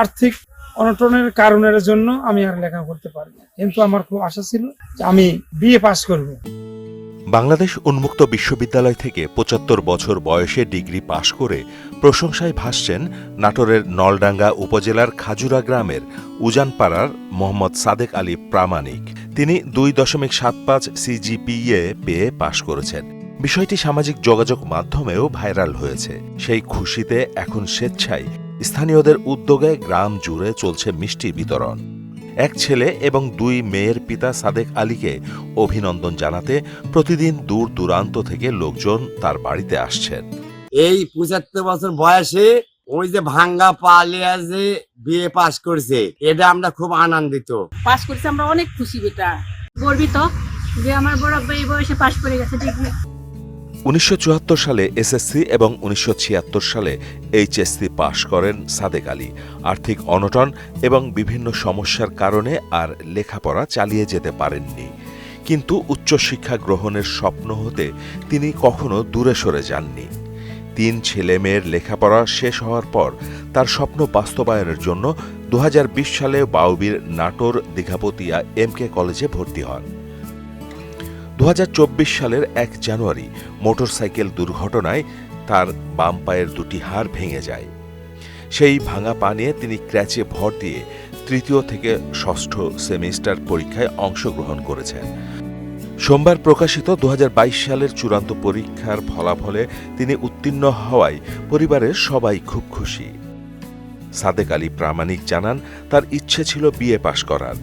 আর্থিক অনটনের কারণের জন্য আমি আর লেখা করতে পারি না, কিন্তু আমার খুব আশা ছিল যে আমি বিএ পাস করব। বাংলাদেশ উন্মুক্ত বিশ্ববিদ্যালয় থেকে ৭৫ বছর বয়সে ডিগ্রি পাশ করে প্রশংসায় ভাসছেন নাটোরের নলডাঙ্গা উপজেলার খাজুরা গ্রামের উজানপাড়ার মোহাম্মদ সাদেক আলী প্রামাণিক। তিনি ২.৭৫ সিজিপিএ পেয়ে পাশ করেছেন। বিষয়টি সামাজিক যোগাযোগ মাধ্যমেও ভাইরাল হয়েছে। সেই খুশিতে এখন স্বেচ্ছায় স্থানীয়দের উদ্যোগে গ্রাম জুড়ে চলছে মিষ্টি বিতরণ। এক ছেলে এবং ২ মেয়ের পিতা সাদেক আলীকে অভিনন্দন জানাতে প্রতিদিন দূর দূরান্ত থেকে লোকজন তার বাড়িতে আসছেন। এই ৭৫ বছর বয়সে ওই যে ভাঙ্গা পালিয়া যে বিএ পাস করছে, এটা আমরা খুব আনন্দিত। পাস করছে, আমরা অনেক খুশি, বেটা গর্বিত যে আমার বড় ভাই এই বয়সে পাস করে গেছে ডিগ্রি। ১৯৭৪ সালে এসএসসি এবং ১৯৭৬ সালে এইচএসসি পাশ করেন সাদেক আলী। আর্থিক অনটন এবং বিভিন্ন সমস্যার কারণে আর লেখাপড়া চালিয়ে যেতে পারেননি, কিন্তু উচ্চশিক্ষা গ্রহণের স্বপ্ন হতে তিনি কখনো দূরে সরে যাননি। ৩ ছেলে মেয়ের লেখাপড়া শেষ হওয়ার পর তার স্বপ্ন বাস্তবায়নের জন্য ২০২০ সালে বাউবীর নাটোর দীঘাপতিয়া এমকে কলেজে ভর্তি হন। ২০২৪ সালের ১ জানুয়ারি মোটরসাইকেল দুর্ঘটনায় তার বাম পায়ের ২টি হাড় ভেঙে যায়। সেই ভাঙা পা নিয়ে তিনি ক্র্যাচে ভর দিয়ে ৩য় থেকে ৬ষ্ঠ সেমিস্টার পরীক্ষায় অংশগ্রহণ করেছেন। সোমবার প্রকাশিত ২০২২ সালের চূড়ান্ত পরীক্ষার ফলাফলে তিনি উত্তীর্ণ হওয়ায় পরিবারের সবাই খুব খুশি। সাদেক আলী প্রামাণিক জানান, তার ইচ্ছে ছিল বিএ পাশ করার।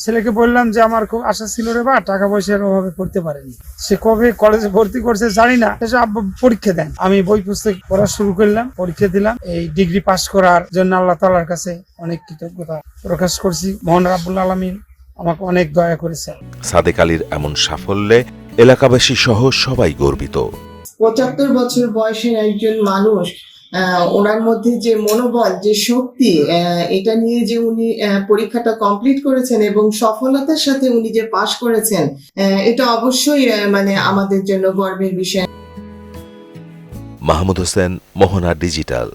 ছেলেকে বললাম যে আমার খুব আশা ছিল রে বা, টাকা পয়সার অভাবে করতে পারেনি। সে কবে কলেজে ভর্তি করছে জানি না, আব্বা পরীক্ষা দেন। আমি বই পুস্তক পড়া শুরু করলাম, পরীক্ষা দিলাম। এই ডিগ্রি পাস করার জন্য আল্লাহ তাআলার কাছে অনেক কৃতজ্ঞতা প্রকাশ করছি। মহান রাব্বুল আলামিন আমাকে অনেক দয়া করেছে। সাদেক আলীর এমন সাফল্যে এলাকাবাসী সহ সবাই গর্বিত। ৭৫ বছর বয়সের একজন মানুষ, ওনার মধ্যে যে মনোবল, যে শক্তি, এটা নিয়ে যে উনি পরীক্ষাটা কমপ্লিট করেছেন এবং সফলতার সাথে উনি যে পাশ করেছেন, এটা অবশ্যই মানে আমাদের জন্য গর্বের বিষয়। মাহমুদ হোসেন, মোহনা ডিজিটাল।